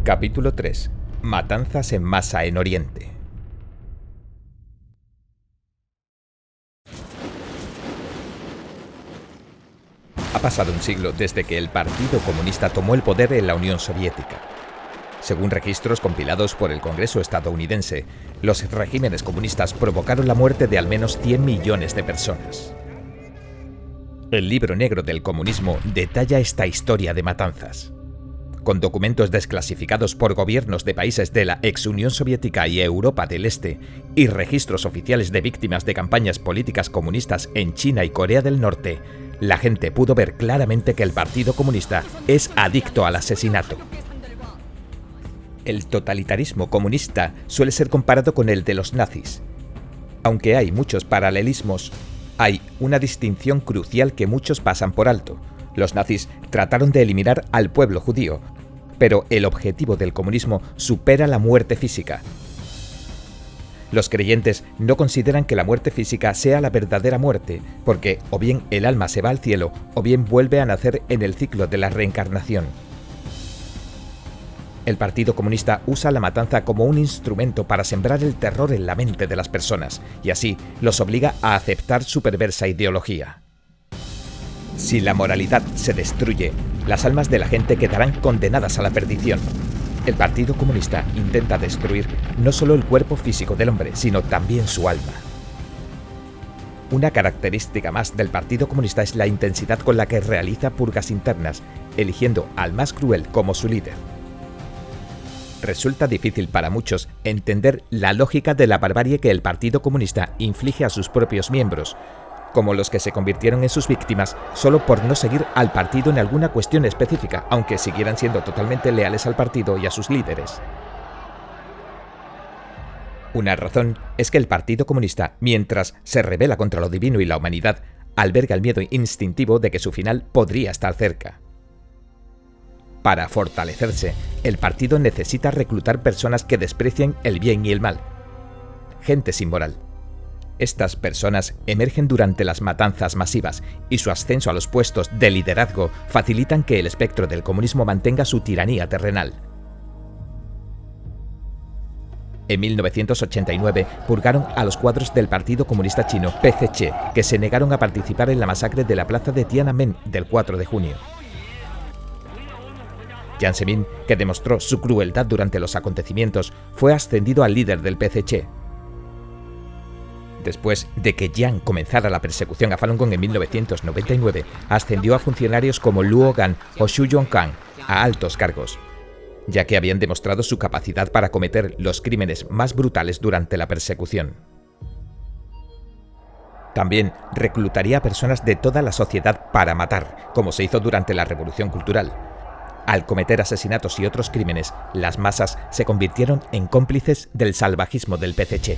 Capítulo 3. Matanzas en masa en Oriente. Ha pasado un siglo desde que el Partido Comunista tomó el poder en la Unión Soviética. Según registros compilados por el Congreso estadounidense, los regímenes comunistas provocaron la muerte de al menos 100 millones de personas. El libro negro del comunismo detalla esta historia de matanzas. Con documentos desclasificados por gobiernos de países de la ex Unión Soviética y Europa del Este, y registros oficiales de víctimas de campañas políticas comunistas en China y Corea del Norte, la gente pudo ver claramente que el Partido Comunista es adicto al asesinato. El totalitarismo comunista suele ser comparado con el de los nazis. Aunque hay muchos paralelismos, hay una distinción crucial que muchos pasan por alto. Los nazis trataron de eliminar al pueblo judío, pero el objetivo del comunismo supera la muerte física. Los creyentes no consideran que la muerte física sea la verdadera muerte, porque o bien el alma se va al cielo, o bien vuelve a nacer en el ciclo de la reencarnación. El Partido Comunista usa la matanza como un instrumento para sembrar el terror en la mente de las personas, y así los obliga a aceptar su perversa ideología. Si la moralidad se destruye, las almas de la gente quedarán condenadas a la perdición. El Partido Comunista intenta destruir no solo el cuerpo físico del hombre, sino también su alma. Una característica más del Partido Comunista es la intensidad con la que realiza purgas internas, eligiendo al más cruel como su líder. Resulta difícil para muchos entender la lógica de la barbarie que el Partido Comunista inflige a sus propios miembros, como los que se convirtieron en sus víctimas solo por no seguir al partido en alguna cuestión específica, aunque siguieran siendo totalmente leales al partido y a sus líderes. Una razón es que el Partido Comunista, mientras se rebela contra lo divino y la humanidad, alberga el miedo instintivo de que su final podría estar cerca. Para fortalecerse, el partido necesita reclutar personas que desprecien el bien y el mal. Gente sin moral. Estas personas emergen durante las matanzas masivas y su ascenso a los puestos de liderazgo facilitan que el espectro del comunismo mantenga su tiranía terrenal. En 1989 purgaron a los cuadros del Partido Comunista Chino, PCC, que se negaron a participar en la masacre de la plaza de Tiananmen del 4 de junio. Jiang Zemin, que demostró su crueldad durante los acontecimientos, fue ascendido al líder del PCC. Después de que Jiang comenzara la persecución a Falun Gong en 1999, ascendió a funcionarios como Luo Gan o Xu Yongkang a altos cargos, ya que habían demostrado su capacidad para cometer los crímenes más brutales durante la persecución. También reclutaría a personas de toda la sociedad para matar, como se hizo durante la Revolución Cultural. Al cometer asesinatos y otros crímenes, las masas se convirtieron en cómplices del salvajismo del PCC.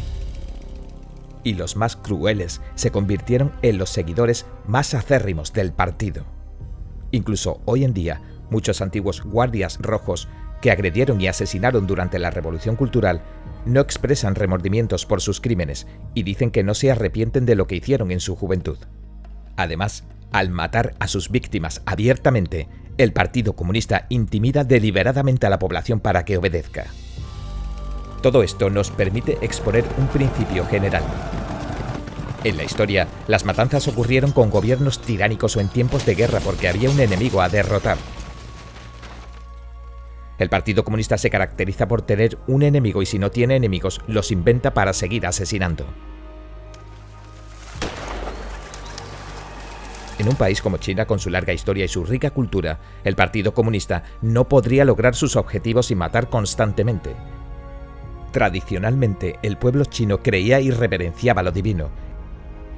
Y los más crueles se convirtieron en los seguidores más acérrimos del partido. Incluso hoy en día, muchos antiguos guardias rojos que agredieron y asesinaron durante la Revolución Cultural no expresan remordimientos por sus crímenes y dicen que no se arrepienten de lo que hicieron en su juventud. Además, al matar a sus víctimas abiertamente, el Partido Comunista intimida deliberadamente a la población para que obedezca. Todo esto nos permite exponer un principio general. En la historia, las matanzas ocurrieron con gobiernos tiránicos o en tiempos de guerra porque había un enemigo a derrotar. El Partido Comunista se caracteriza por tener un enemigo y si no tiene enemigos, los inventa para seguir asesinando. En un país como China, con su larga historia y su rica cultura, el Partido Comunista no podría lograr sus objetivos sin matar constantemente. Tradicionalmente, el pueblo chino creía y reverenciaba lo divino.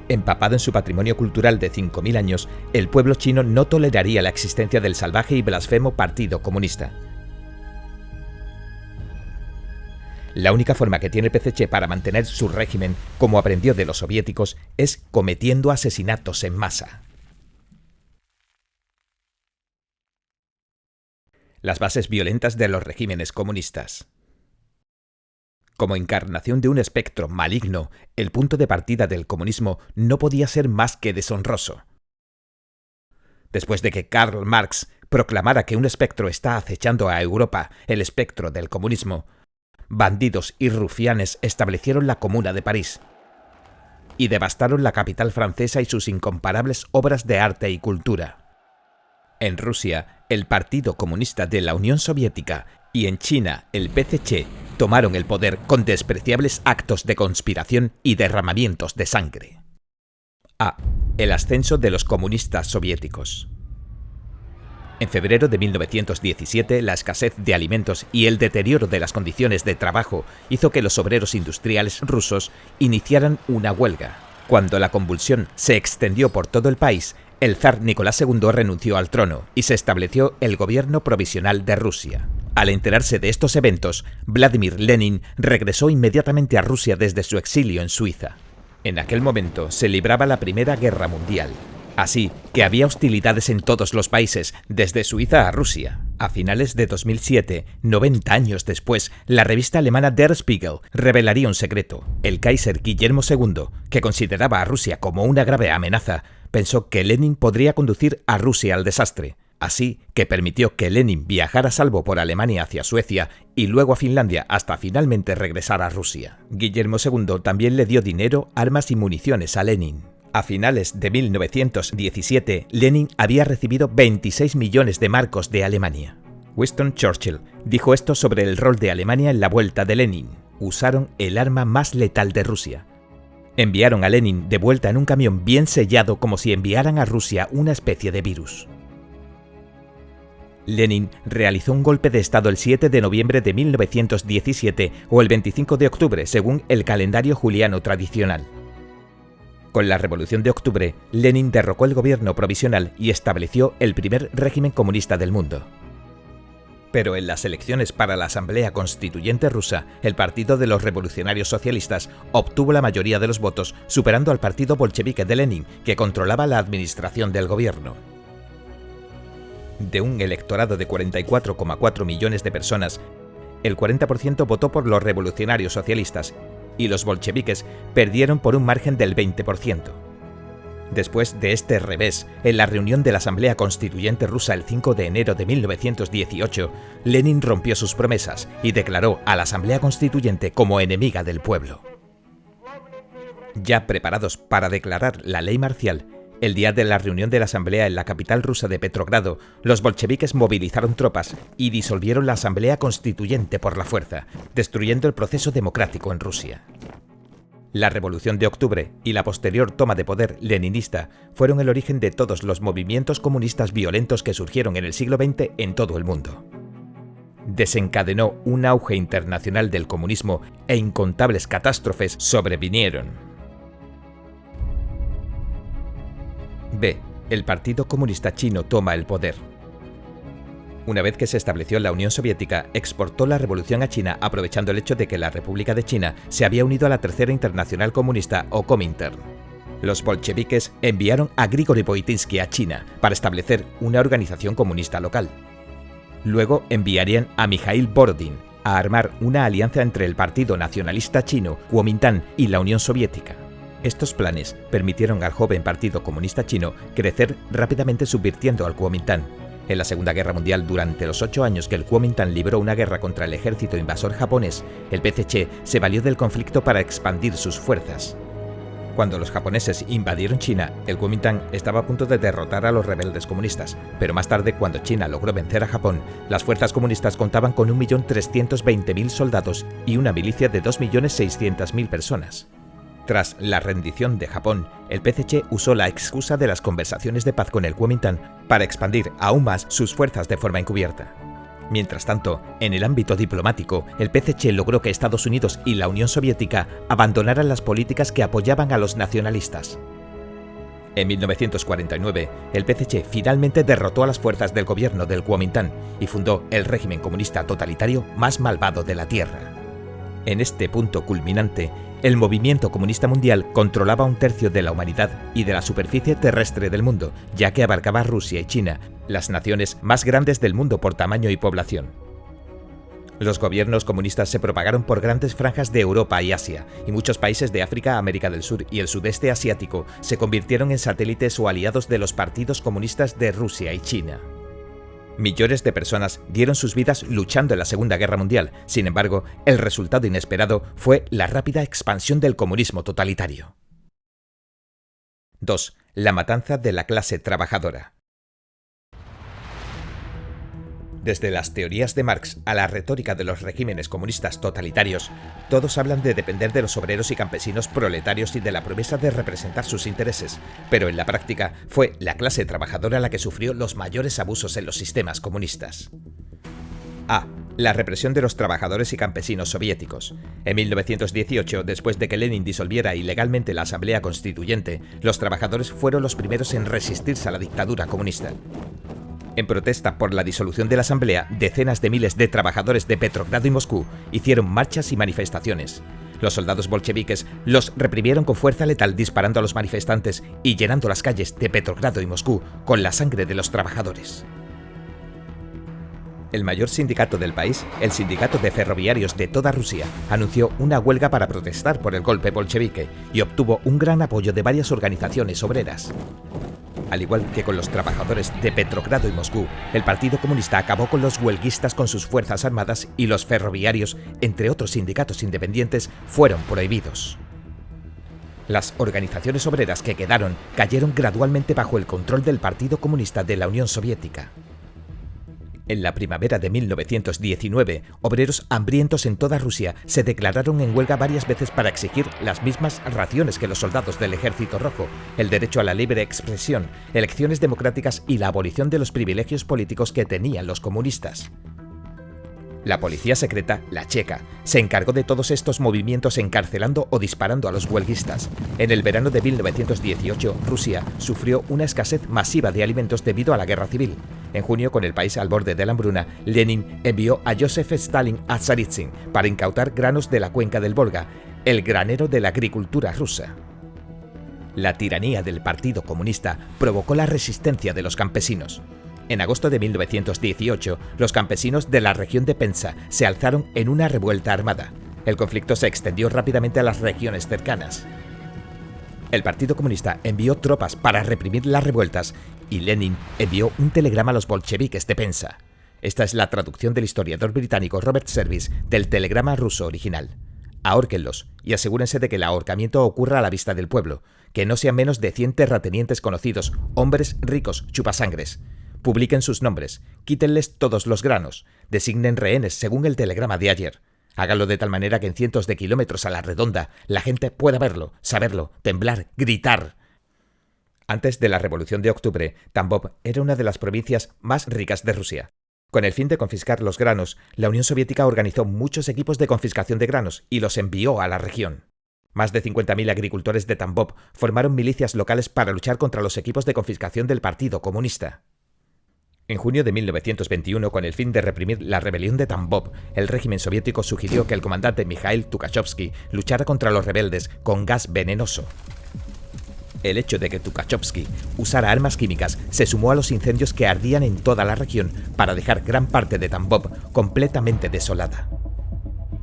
Empapado en su patrimonio cultural de 5.000 años, el pueblo chino no toleraría la existencia del salvaje y blasfemo Partido Comunista. La única forma que tiene el PCC para mantener su régimen, como aprendió de los soviéticos, es cometiendo asesinatos en masa. Las bases violentas de los regímenes comunistas. Como encarnación de un espectro maligno, el punto de partida del comunismo no podía ser más que deshonroso. Después de que Karl Marx proclamara que un espectro está acechando a Europa, el espectro del comunismo, bandidos y rufianes establecieron la Comuna de París y devastaron la capital francesa y sus incomparables obras de arte y cultura. En Rusia, el Partido Comunista de la Unión Soviética y en China, el PCC, tomaron el poder con despreciables actos de conspiración y derramamientos de sangre. A. El ascenso de los comunistas soviéticos. En febrero de 1917, la escasez de alimentos y el deterioro de las condiciones de trabajo hizo que los obreros industriales rusos iniciaran una huelga. Cuando la convulsión se extendió por todo el país, el zar Nicolás II renunció al trono y se estableció el gobierno provisional de Rusia. Al enterarse de estos eventos, Vladimir Lenin regresó inmediatamente a Rusia desde su exilio en Suiza. En aquel momento se libraba la Primera Guerra Mundial. Así que había hostilidades en todos los países, desde Suiza a Rusia. A finales de 2007, 90 años después, la revista alemana Der Spiegel revelaría un secreto. El Kaiser Guillermo II, que consideraba a Rusia como una grave amenaza, pensó que Lenin podría conducir a Rusia al desastre. Así que permitió que Lenin viajara a salvo por Alemania hacia Suecia y luego a Finlandia hasta finalmente regresar a Rusia. Guillermo II también le dio dinero, armas y municiones a Lenin. A finales de 1917, Lenin había recibido 26 millones de marcos de Alemania. Winston Churchill dijo esto sobre el rol de Alemania en la vuelta de Lenin. Usaron el arma más letal de Rusia. Enviaron a Lenin de vuelta en un camión bien sellado como si enviaran a Rusia una especie de virus. Lenin realizó un golpe de Estado el 7 de noviembre de 1917 o el 25 de octubre, según el calendario juliano tradicional. Con la Revolución de Octubre, Lenin derrocó el gobierno provisional y estableció el primer régimen comunista del mundo. Pero en las elecciones para la Asamblea Constituyente rusa, el Partido de los Revolucionarios Socialistas obtuvo la mayoría de los votos, superando al partido bolchevique de Lenin, que controlaba la administración del gobierno. De un electorado de 44,4 millones de personas, el 40% votó por los revolucionarios socialistas y los bolcheviques perdieron por un margen del 20%. Después de este revés, en la reunión de la Asamblea Constituyente rusa el 5 de enero de 1918, Lenin rompió sus promesas y declaró a la Asamblea Constituyente como enemiga del pueblo. Ya preparados para declarar la ley marcial, el día de la reunión de la Asamblea en la capital rusa de Petrogrado, los bolcheviques movilizaron tropas y disolvieron la Asamblea Constituyente por la fuerza, destruyendo el proceso democrático en Rusia. La Revolución de Octubre y la posterior toma de poder leninista fueron el origen de todos los movimientos comunistas violentos que surgieron en el siglo XX en todo el mundo. Desencadenó un auge internacional del comunismo e incontables catástrofes sobrevinieron. B. El Partido Comunista Chino toma el poder. Una vez que se estableció la Unión Soviética, exportó la revolución a China aprovechando el hecho de que la República de China se había unido a la Tercera Internacional Comunista o Comintern. Los bolcheviques enviaron a Grigori Voitinsky a China para establecer una organización comunista local. Luego enviarían a Mikhail Borodin a armar una alianza entre el Partido Nacionalista Chino, Kuomintang, y la Unión Soviética. Estos planes permitieron al joven Partido Comunista Chino crecer rápidamente subvirtiendo al Kuomintang. En la Segunda Guerra Mundial, durante los 8 años que el Kuomintang libró una guerra contra el ejército invasor japonés, el PCC se valió del conflicto para expandir sus fuerzas. Cuando los japoneses invadieron China, el Kuomintang estaba a punto de derrotar a los rebeldes comunistas, pero más tarde, cuando China logró vencer a Japón, las fuerzas comunistas contaban con 1.320.000 soldados y una milicia de 2.600.000 personas. Tras la rendición de Japón, el PCC usó la excusa de las conversaciones de paz con el Kuomintang para expandir aún más sus fuerzas de forma encubierta. Mientras tanto, en el ámbito diplomático, el PCC logró que Estados Unidos y la Unión Soviética abandonaran las políticas que apoyaban a los nacionalistas. En 1949, el PCC finalmente derrotó a las fuerzas del gobierno del Kuomintang y fundó el régimen comunista totalitario más malvado de la Tierra. En este punto culminante, el movimiento comunista mundial controlaba 1/3 de la humanidad y de la superficie terrestre del mundo, ya que abarcaba Rusia y China, las naciones más grandes del mundo por tamaño y población. Los gobiernos comunistas se propagaron por grandes franjas de Europa y Asia, y muchos países de África, América del Sur y el sudeste asiático se convirtieron en satélites o aliados de los partidos comunistas de Rusia y China. Millones de personas dieron sus vidas luchando en la Segunda Guerra Mundial. Sin embargo, el resultado inesperado fue la rápida expansión del comunismo totalitario. 2. La matanza de la clase trabajadora. Desde las teorías de Marx a la retórica de los regímenes comunistas totalitarios, todos hablan de depender de los obreros y campesinos proletarios y de la promesa de representar sus intereses, pero en la práctica fue la clase trabajadora la que sufrió los mayores abusos en los sistemas comunistas. A. La represión de los trabajadores y campesinos soviéticos. En 1918, después de que Lenin disolviera ilegalmente la Asamblea Constituyente, los trabajadores fueron los primeros en resistirse a la dictadura comunista. En protesta por la disolución de la Asamblea, decenas de miles de trabajadores de Petrogrado y Moscú hicieron marchas y manifestaciones. Los soldados bolcheviques los reprimieron con fuerza letal disparando a los manifestantes y llenando las calles de Petrogrado y Moscú con la sangre de los trabajadores. El mayor sindicato del país, el Sindicato de Ferroviarios de toda Rusia, anunció una huelga para protestar por el golpe bolchevique y obtuvo un gran apoyo de varias organizaciones obreras. Al igual que con los trabajadores de Petrogrado y Moscú, el Partido Comunista acabó con los huelguistas con sus fuerzas armadas y los ferroviarios, entre otros sindicatos independientes, fueron prohibidos. Las organizaciones obreras que quedaron cayeron gradualmente bajo el control del Partido Comunista de la Unión Soviética. En la primavera de 1919, obreros hambrientos en toda Rusia se declararon en huelga varias veces para exigir las mismas raciones que los soldados del Ejército Rojo, el derecho a la libre expresión, elecciones democráticas y la abolición de los privilegios políticos que tenían los comunistas. La policía secreta, la checa, se encargó de todos estos movimientos encarcelando o disparando a los huelguistas. En el verano de 1918, Rusia sufrió una escasez masiva de alimentos debido a la guerra civil. En junio, con el país al borde de la hambruna, Lenin envió a Joseph Stalin a Tsaritsyn para incautar granos de la cuenca del Volga, el granero de la agricultura rusa. La tiranía del Partido Comunista provocó la resistencia de los campesinos. En agosto de 1918, los campesinos de la región de Penza se alzaron en una revuelta armada. El conflicto se extendió rápidamente a las regiones cercanas. El Partido Comunista envió tropas para reprimir las revueltas y Lenin envió un telegrama a los bolcheviques de Penza. Esta es la traducción del historiador británico Robert Service del telegrama ruso original. Ahórquenlos y asegúrense de que el ahorcamiento ocurra a la vista del pueblo, que no sean menos de 100 terratenientes conocidos, hombres ricos, chupasangres. Publiquen sus nombres, quítenles todos los granos, designen rehenes según el telegrama de ayer. Háganlo de tal manera que en cientos de kilómetros a la redonda la gente pueda verlo, saberlo, temblar, gritar. Antes de la Revolución de Octubre, Tambov era una de las provincias más ricas de Rusia. Con el fin de confiscar los granos, la Unión Soviética organizó muchos equipos de confiscación de granos y los envió a la región. Más de 50.000 agricultores de Tambov formaron milicias locales para luchar contra los equipos de confiscación del Partido Comunista. En junio de 1921, con el fin de reprimir la rebelión de Tambov, el régimen soviético sugirió que el comandante Mikhail Tukhachovsky luchara contra los rebeldes con gas venenoso. El hecho de que Tukhachovsky usara armas químicas se sumó a los incendios que ardían en toda la región para dejar gran parte de Tambov completamente desolada.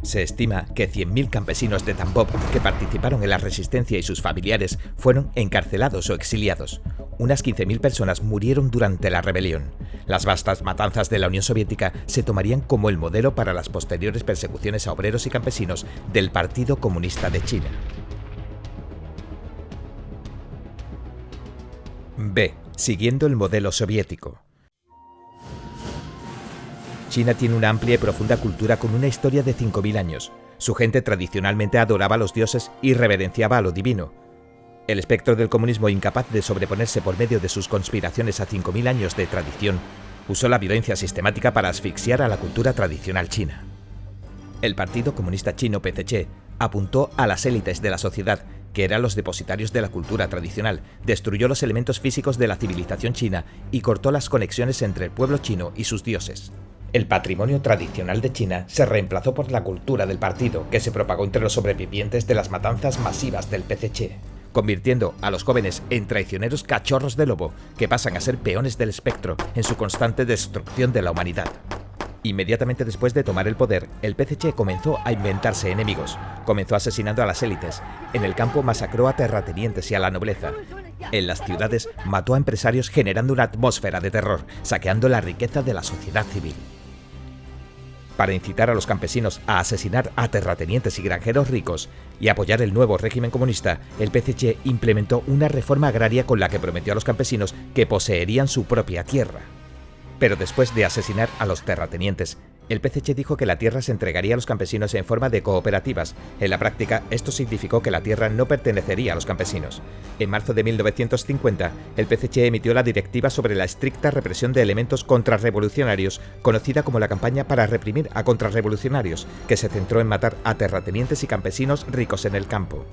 Se estima que 100.000 campesinos de Tambov que participaron en la resistencia y sus familiares fueron encarcelados o exiliados. Unas 15.000 personas murieron durante la rebelión. Las vastas matanzas de la Unión Soviética se tomarían como el modelo para las posteriores persecuciones a obreros y campesinos del Partido Comunista de China. B. Siguiendo el modelo soviético. China tiene una amplia y profunda cultura con una historia de 5.000 años. Su gente tradicionalmente adoraba a los dioses y reverenciaba a lo divino. El espectro del comunismo, incapaz de sobreponerse por medio de sus conspiraciones a 5.000 años de tradición, usó la violencia sistemática para asfixiar a la cultura tradicional china. El Partido Comunista Chino PCC apuntó a las élites de la sociedad, que eran los depositarios de la cultura tradicional, destruyó los elementos físicos de la civilización china y cortó las conexiones entre el pueblo chino y sus dioses. El patrimonio tradicional de China se reemplazó por la cultura del partido, que se propagó entre los sobrevivientes de las matanzas masivas del PCC, convirtiendo a los jóvenes en traicioneros cachorros de lobo que pasan a ser peones del espectro en su constante destrucción de la humanidad. Inmediatamente después de tomar el poder, el PCC comenzó a inventarse enemigos. Comenzó asesinando a las élites. En el campo masacró a terratenientes y a la nobleza. En las ciudades mató a empresarios generando una atmósfera de terror, saqueando la riqueza de la sociedad civil. Para incitar a los campesinos a asesinar a terratenientes y granjeros ricos y apoyar el nuevo régimen comunista, el PCC implementó una reforma agraria con la que prometió a los campesinos que poseerían su propia tierra. Pero después de asesinar a los terratenientes, el PCC dijo que la tierra se entregaría a los campesinos en forma de cooperativas. En la práctica, esto significó que la tierra no pertenecería a los campesinos. En marzo de 1950, el PCC emitió la Directiva sobre la estricta represión de elementos contrarrevolucionarios, conocida como la Campaña para reprimir a contrarrevolucionarios, que se centró en matar a terratenientes y campesinos ricos en el campo.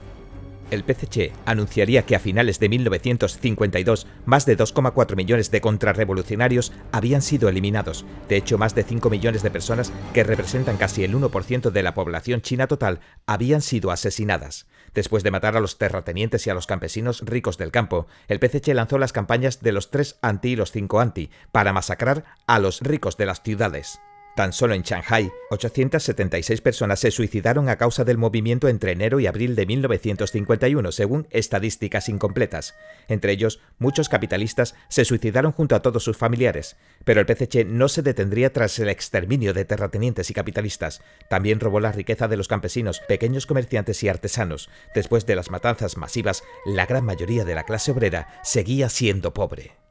El PCC anunciaría que a finales de 1952 más de 2,4 millones de contrarrevolucionarios habían sido eliminados. De hecho, más de 5 millones de personas, que representan casi el 1% de la población china total, habían sido asesinadas. Después de matar a los terratenientes y a los campesinos ricos del campo, el PCC lanzó las campañas de los 3 anti y los 5 anti para masacrar a los ricos de las ciudades. Tan solo en Shanghái, 876 personas se suicidaron a causa del movimiento entre enero y abril de 1951, según estadísticas incompletas. Entre ellos, muchos capitalistas se suicidaron junto a todos sus familiares. Pero el PCC no se detendría tras el exterminio de terratenientes y capitalistas. También robó la riqueza de los campesinos, pequeños comerciantes y artesanos. Después de las matanzas masivas, la gran mayoría de la clase obrera seguía siendo pobre.